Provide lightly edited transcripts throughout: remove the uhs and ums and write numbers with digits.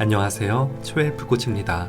안녕하세요. 초헬프코치입니다.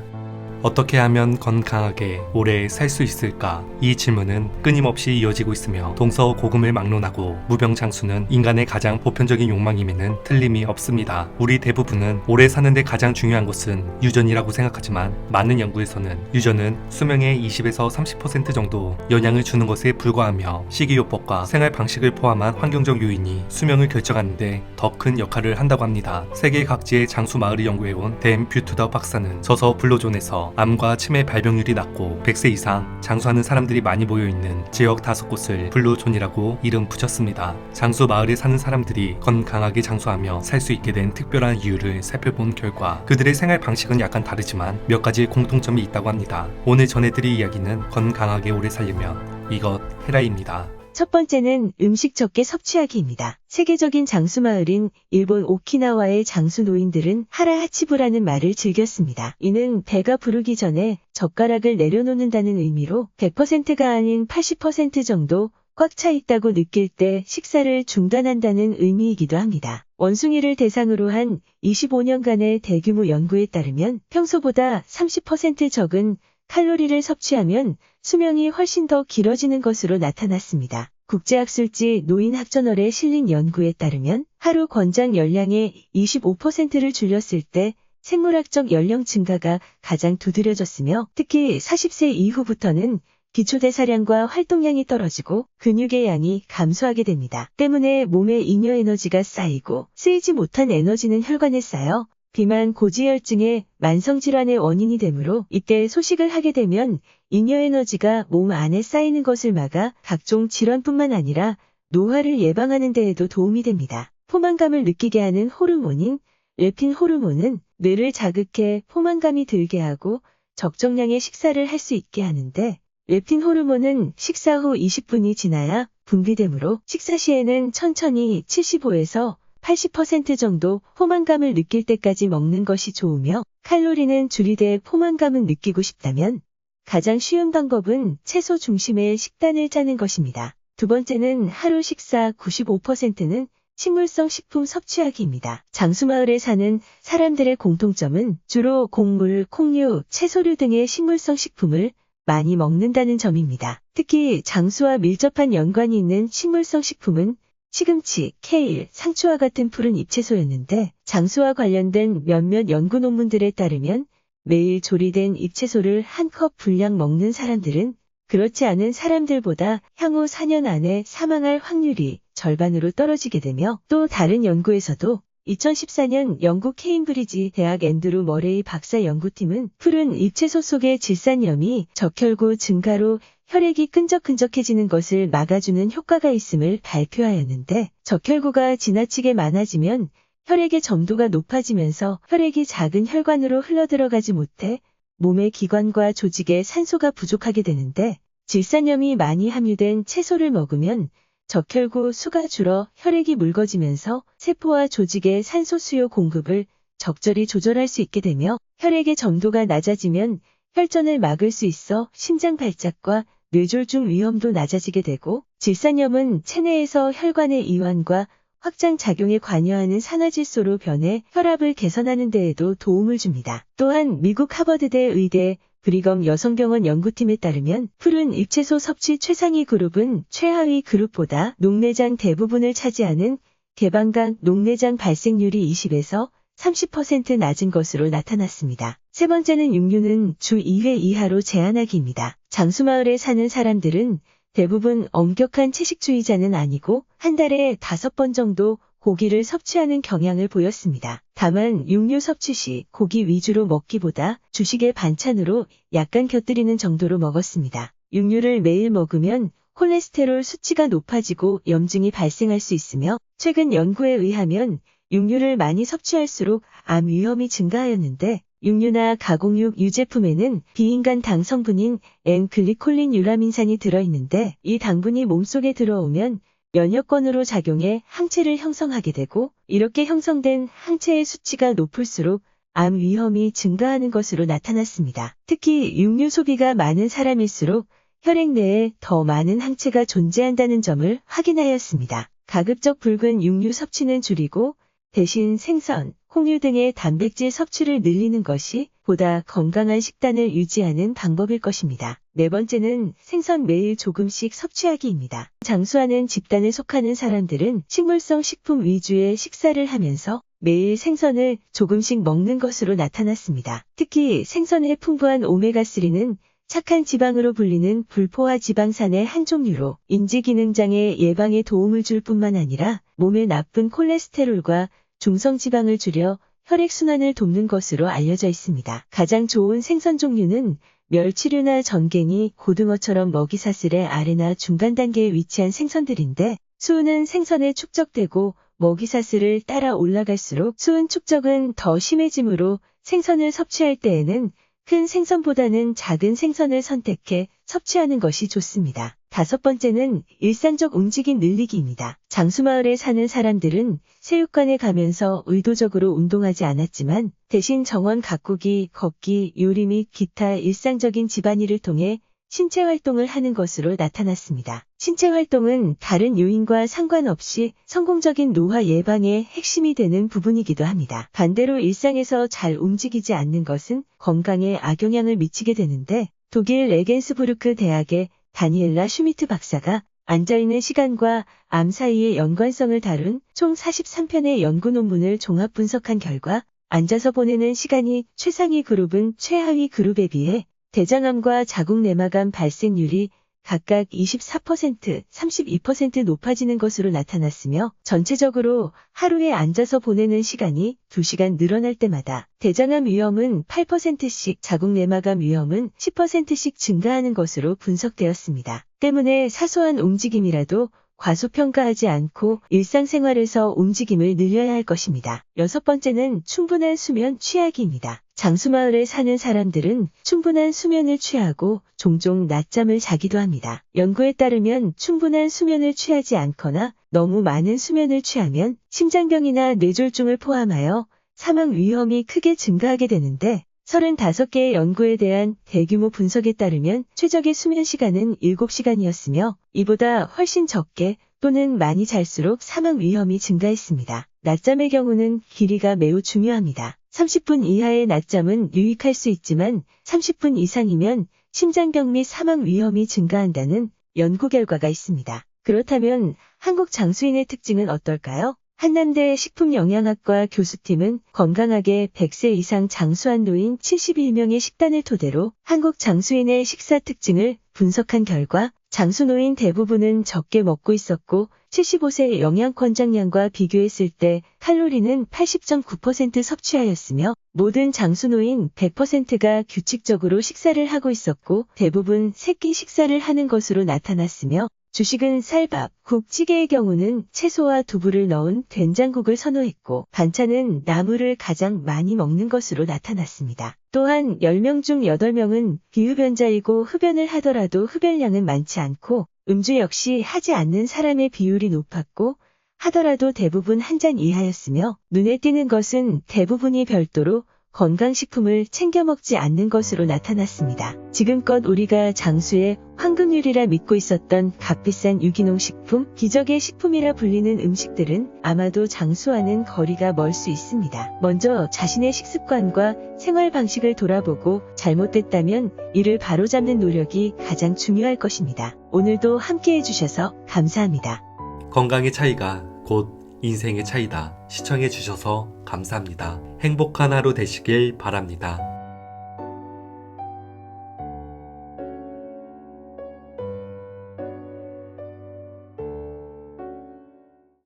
어떻게 하면 건강하게 오래 살 수 있을까? 이 질문은 끊임없이 이어지고 있으며 동서고금을 막론하고 무병장수는 인간의 가장 보편적인 욕망임에는 틀림이 없습니다. 우리 대부분은 오래 사는데 가장 중요한 것은 유전이라고 생각하지만 많은 연구에서는 유전은 수명의 20에서 30% 정도 영향을 주는 것에 불과하며 식이요법과 생활 방식을 포함한 환경적 요인이 수명을 결정하는데 더 큰 역할을 한다고 합니다. 세계 각지의 장수 마을을 연구해온 댄 뷰투더 박사는 저서 블루존에서 암과 치매 발병률이 낮고 100세 이상 장수하는 사람들이 많이 모여있는 지역 5곳을 블루존이라고 이름 붙였습니다. 장수 마을에 사는 사람들이 건강하게 장수하며 살 수 있게 된 특별한 이유를 살펴본 결과 그들의 생활 방식은 약간 다르지만 몇 가지 공통점이 있다고 합니다. 오늘 전해드릴 이야기는 건강하게 오래 살려면 이것 해라입니다. 첫 번째는 음식 적게 섭취하기입니다. 세계적인 장수마을인 일본 오키나와의 장수 노인들은 하라 하치부라는 말을 즐겼습니다. 이는 배가 부르기 전에 젓가락을 내려놓는다는 의미로 100%가 아닌 80% 정도 꽉 차 있다고 느낄 때 식사를 중단한다는 의미이기도 합니다. 원숭이를 대상으로 한 25년간의 대규모 연구에 따르면 평소보다 30% 적은 칼로리를 섭취하면 수명이 훨씬 더 길어지는 것으로 나타났습니다. 국제학술지 노인학저널에 실린 연구에 따르면 하루 권장 열량의 25%를 줄였을 때 생물학적 연령 증가가 가장 두드러졌으며 특히 40세 이후부터는 기초대사량과 활동량이 떨어지고 근육의 양이 감소하게 됩니다. 때문에 몸에 잉여 에너지가 쌓이고 쓰이지 못한 에너지는 혈관에 쌓여 비만 고지혈증의 만성질환의 원인이 되므로 이때 소식을 하게 되면 잉여 에너지가 몸 안에 쌓이는 것을 막아 각종 질환뿐만 아니라 노화를 예방하는 데에도 도움이 됩니다. 포만감을 느끼게 하는 호르몬인 렙틴 호르몬은 뇌를 자극해 포만감이 들게 하고 적정량의 식사를 할 수 있게 하는데 렙틴 호르몬은 식사 후 20분이 지나야 분비되므로 식사 시에는 천천히 75에서 80% 정도 포만감을 느낄 때까지 먹는 것이 좋으며 칼로리는 줄이되 포만감은 느끼고 싶다면 가장 쉬운 방법은 채소 중심의 식단을 짜는 것입니다. 두 번째는 하루 식사 95%는 식물성 식품 섭취하기입니다. 장수마을에 사는 사람들의 공통점은 주로 곡물, 콩류, 채소류 등의 식물성 식품을 많이 먹는다는 점입니다. 특히 장수와 밀접한 연관이 있는 식물성 식품은 시금치, 케일, 상추와 같은 푸른 잎채소였는데 장수와 관련된 몇몇 연구 논문들에 따르면 매일 조리된 잎채소를 한 컵 분량 먹는 사람들은 그렇지 않은 사람들보다 향후 4년 안에 사망할 확률이 절반으로 떨어지게 되며 또 다른 연구에서도 2014년 영국 케임브리지 대학 앤드루 머레이 박사 연구팀은 푸른 잎채소 속의 질산염이 적혈구 증가로 혈액이 끈적끈적해지는 것을 막아주는 효과가 있음을 발표하였는데 적혈구가 지나치게 많아지면 혈액의 점도가 높아지면서 혈액이 작은 혈관으로 흘러들어가지 못해 몸의 기관과 조직에 산소가 부족하게 되는데 질산염이 많이 함유된 채소를 먹으면 적혈구 수가 줄어 혈액이 묽어지면서 세포와 조직의 산소 수요 공급을 적절히 조절할 수 있게 되며 혈액의 점도가 낮아지면 혈전을 막을 수 있어 심장 발작과 뇌졸중 위험도 낮아지게 되고 질산염은 체내에서 혈관의 이완과 확장 작용에 관여하는 산화질소로 변해 혈압을 개선하는 데에도 도움을 줍니다. 또한 미국 하버드대 의대 브리검 여성병원 연구팀에 따르면 푸른 잎채소 섭취 최상위 그룹은 최하위 그룹보다 녹내장 대부분을 차지하는 개방각 녹내장 발생률이 20에서 30% 낮은 것으로 나타났습니다. 세 번째는 육류는 주 2회 이하로 제한하기입니다. 장수마을에 사는 사람들은 대부분 엄격한 채식주의자는 아니고 한 달에 5번 정도 고기를 섭취하는 경향을 보였습니다. 다만 육류 섭취 시 고기 위주로 먹기보다 주식의 반찬으로 약간 곁들이는 정도로 먹었습니다. 육류를 매일 먹으면 콜레스테롤 수치가 높아지고 염증이 발생할 수 있으며 최근 연구에 의하면 육류를 많이 섭취할수록 암 위험이 증가하였는데 육류나 가공육 유제품에는 비인간 당 성분인 N글리콜린 유라민산이 들어있는데 이 당분이 몸속에 들어오면 면역권으로 작용해 항체를 형성하게 되고 이렇게 형성된 항체의 수치가 높을수록 암 위험이 증가하는 것으로 나타났습니다. 특히 육류 소비가 많은 사람일수록 혈액 내에 더 많은 항체가 존재한다는 점을 확인하였습니다. 가급적 붉은 육류 섭취는 줄이고 대신 생선, 홍유 등의 단백질 섭취를 늘리는 것이 보다 건강한 식단을 유지하는 방법일 것입니다. 네 번째는 생선 매일 조금씩 섭취하기입니다. 장수하는 집단에 속하는 사람들은 식물성 식품 위주의 식사를 하면서 매일 생선을 조금씩 먹는 것으로 나타났습니다. 특히 생선의 풍부한 오메가3는 착한 지방으로 불리는 불포화 지방산의 한 종류로 인지기능장애 예방에 도움을 줄 뿐만 아니라 몸에 나쁜 콜레스테롤과 중성지방을 줄여 혈액순환을 돕는 것으로 알려져 있습니다. 가장 좋은 생선 종류는 멸치류나 전갱이, 고등어처럼 먹이사슬의 아래나 중간 단계에 위치한 생선들인데 수은은 생선에 축적되고 먹이사슬을 따라 올라갈수록 수은 축적은 더 심해지므로 생선을 섭취할 때에는 큰 생선보다는 작은 생선을 선택해 섭취하는 것이 좋습니다. 다섯 번째는 일상적 움직임 늘리기입니다. 장수마을에 사는 사람들은 체육관에 가면서 의도적으로 운동하지 않았지만 대신 정원 가꾸기, 걷기, 요리 및 기타 일상적인 집안일을 통해 신체 활동을 하는 것으로 나타났습니다. 신체 활동은 다른 요인과 상관없이 성공적인 노화 예방의 핵심이 되는 부분이기도 합니다. 반대로 일상에서 잘 움직이지 않는 것은 건강에 악영향을 미치게 되는데 독일 레겐스부르크 대학의 다니엘라 슈미트 박사가 앉아있는 시간과 암 사이의 연관성을 다룬 총 43편의 연구 논문을 종합 분석한 결과 앉아서 보내는 시간이 최상위 그룹은 최하위 그룹에 비해 대장암과 자궁내막암 발생률이 각각 24%, 32% 높아지는 것으로 나타났으며 전체적으로 하루에 앉아서 보내는 시간이 2시간 늘어날 때마다 대장암 위험은 8%씩, 자궁내막암 위험은 10%씩 증가하는 것으로 분석되었습니다. 때문에 사소한 움직임이라도 과소평가하지 않고 일상생활에서 움직임을 늘려야 할 것입니다. 여섯 번째는 충분한 수면 취하기입니다. 장수마을에 사는 사람들은 충분한 수면을 취하고 종종 낮잠을 자기도 합니다. 연구에 따르면 충분한 수면을 취하지 않거나 너무 많은 수면을 취하면 심장병이나 뇌졸중을 포함하여 사망 위험이 크게 증가하게 되는데 35개의 연구에 대한 대규모 분석에 따르면 최적의 수면 시간은 7시간이었으며 이보다 훨씬 적게 또는 많이 잘수록 사망 위험이 증가했습니다. 낮잠의 경우는 길이가 매우 중요합니다. 30분 이하의 낮잠은 유익할 수 있지만 30분 이상이면 심장병 및 사망 위험이 증가한다는 연구 결과가 있습니다. 그렇다면 한국 장수인의 특징은 어떨까요? 한남대 식품영양학과 교수팀은 건강하게 100세 이상 장수한 노인 71명의 식단을 토대로 한국 장수인의 식사 특징을 분석한 결과 장수노인 대부분은 적게 먹고 있었고 75세 영양권장량과 비교했을 때 칼로리는 80.9% 섭취하였으며 모든 장수노인 100%가 규칙적으로 식사를 하고 있었고 대부분 세끼 식사를 하는 것으로 나타났으며 주식은 쌀밥, 국, 찌개의 경우는 채소와 두부를 넣은 된장국을 선호했고 반찬은 나물을 가장 많이 먹는 것으로 나타났습니다. 또한 10명 중 8명은 비흡연자이고 흡연을 하더라도 흡연량은 많지 않고 음주 역시 하지 않는 사람의 비율이 높았고 하더라도 대부분 한 잔 이하였으며 눈에 띄는 것은 대부분이 별도로 건강식품을 챙겨 먹지 않는 것으로 나타났습니다. 지금껏 우리가 장수의 황금률이라 믿고 있었던 값비싼 유기농 식품, 기적의 식품이라 불리는 음식들은 아마도 장수와는 거리가 멀 수 있습니다. 먼저 자신의 식습관과 생활 방식을 돌아보고 잘못됐다면 이를 바로잡는 노력이 가장 중요할 것입니다. 오늘도 함께 해주셔서 감사합니다. 건강의 차이가 곧 인생의 차이다. 시청해주셔서 감사합니다. 행복한 하루 되시길 바랍니다.